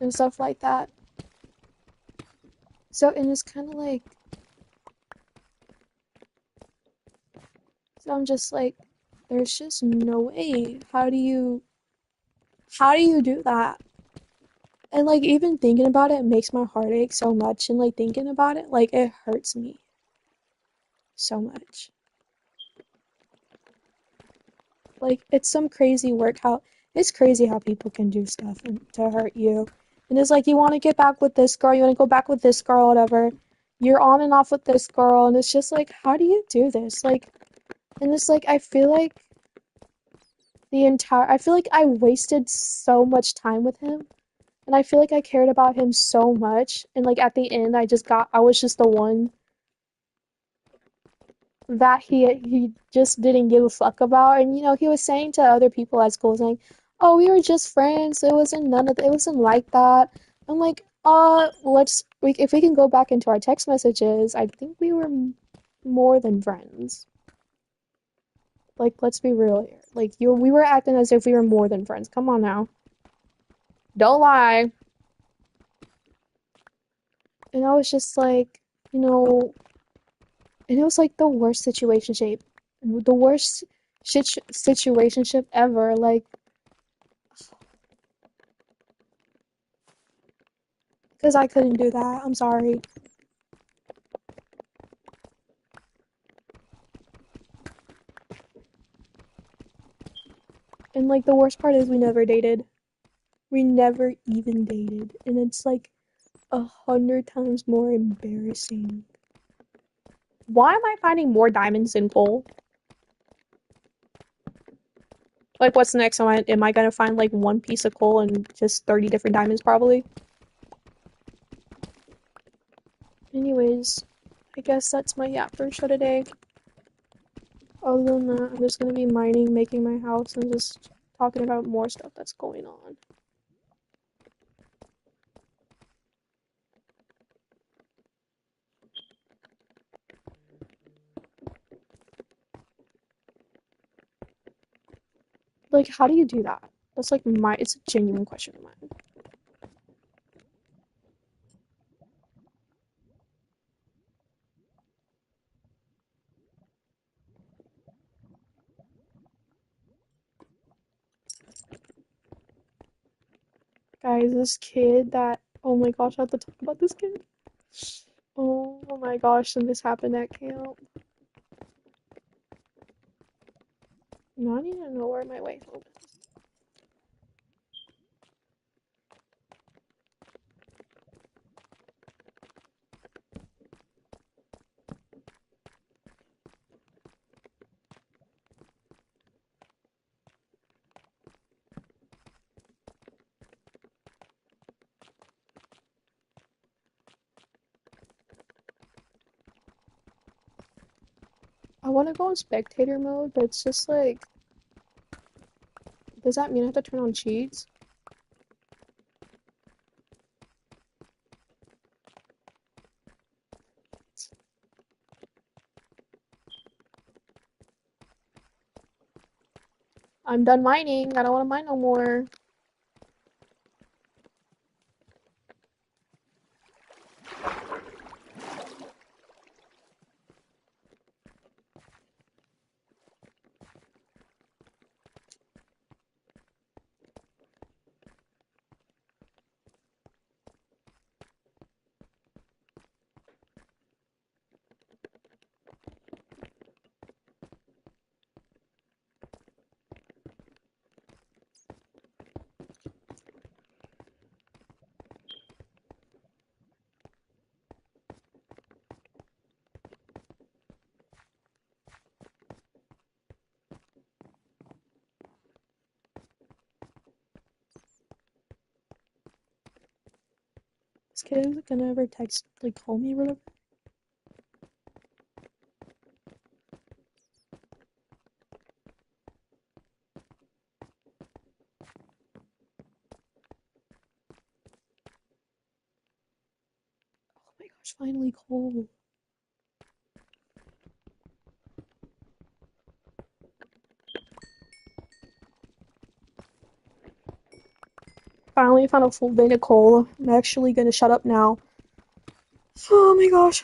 and stuff like that. So, and it's kind of like, so I'm just like, there's just no way. How do you do that? And like even thinking about it makes my heart ache so much, and like thinking about it, like it hurts me so much. Like it's some crazy work how it's crazy how people can do stuff to hurt you. And it's like you want to get back with this girl, you want to go back with this girl, whatever. You're on and off with this girl, and it's just like, how do you do this? Like, and it's like I feel like I wasted so much time with him, and I feel like I cared about him so much, and like at the end, I was just the one that he just didn't give a fuck about. And he was saying to other people at school, saying, "Oh, we were just friends. It wasn't like that." I'm like, if we can go back into our text messages, I think we were more than friends. Like, let's be real here. Like, we were acting as if we were more than friends. Come on now, don't lie. And I was just like, you know, and it was like the worst situationship ever. Like, because I couldn't do that. I'm sorry. And like the worst part is we never dated. We never even dated. And it's like 100 times more embarrassing. Why am I finding more diamonds than coal? Like, what's next? Am I gonna find like one piece of coal and just 30 different diamonds probably? Anyways, I guess that's my Yapper show today. Other than that, I'm just gonna be mining, making my house, and just talking about more stuff that's going on. Like, how do you do that? That's like it's a genuine question of mine. Guys, this kid that, oh my gosh, I have to talk about this kid. Oh my gosh, and this happened at camp. Now I need to know where my way home is. I want to go in spectator mode, but it's just like, does that mean I have to turn on cheats? I'm done mining. I don't want to mine no more. This kid is gonna ever text, like, call me or whatever. Oh my gosh, finally coal. Finally found a full vein of coal. I'm actually gonna shut up now. Oh my gosh.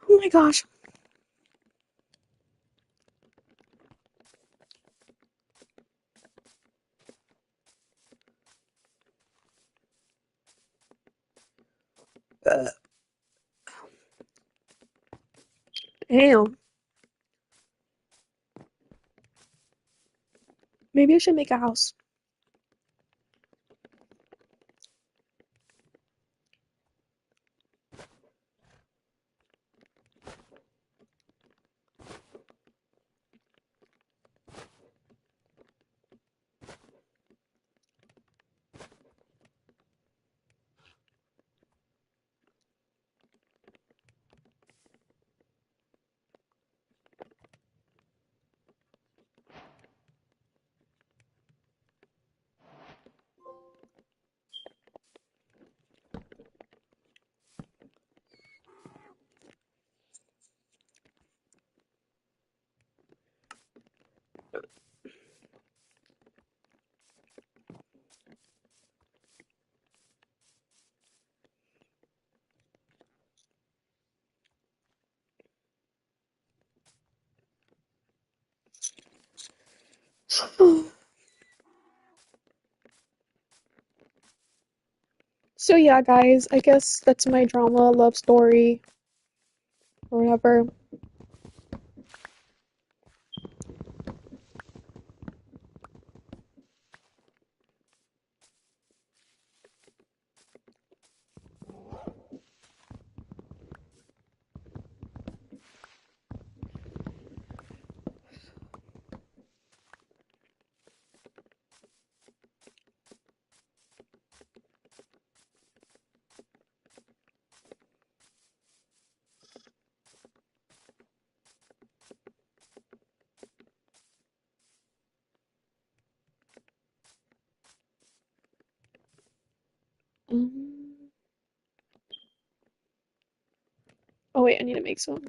Oh my gosh. Damn. Maybe I should make a house. So yeah, guys, I guess that's my drama love story or whatever. Um, oh wait, I need to make some.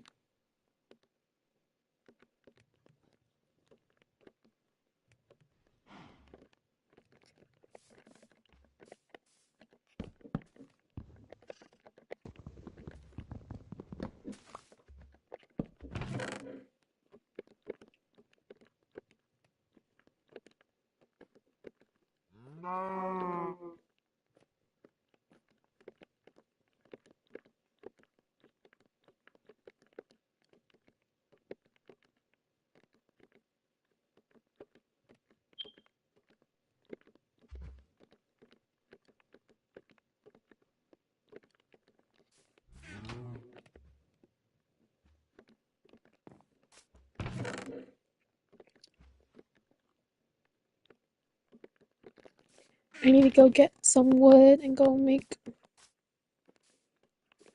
I need to go get some wood and go make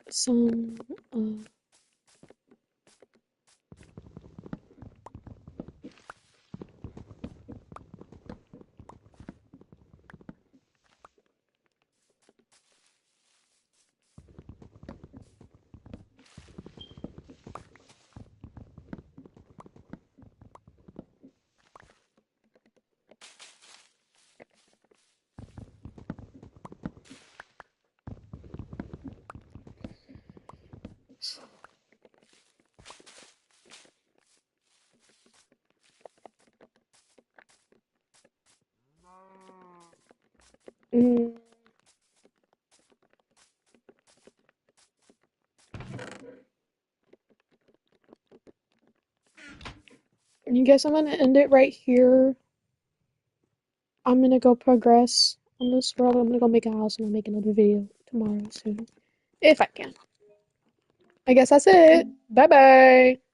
some uh mm, I guess I'm gonna end it right here. I'm gonna go progress on this world. I'm gonna go make a house and I'll make another video tomorrow soon. If I can. I guess that's it. Bye bye.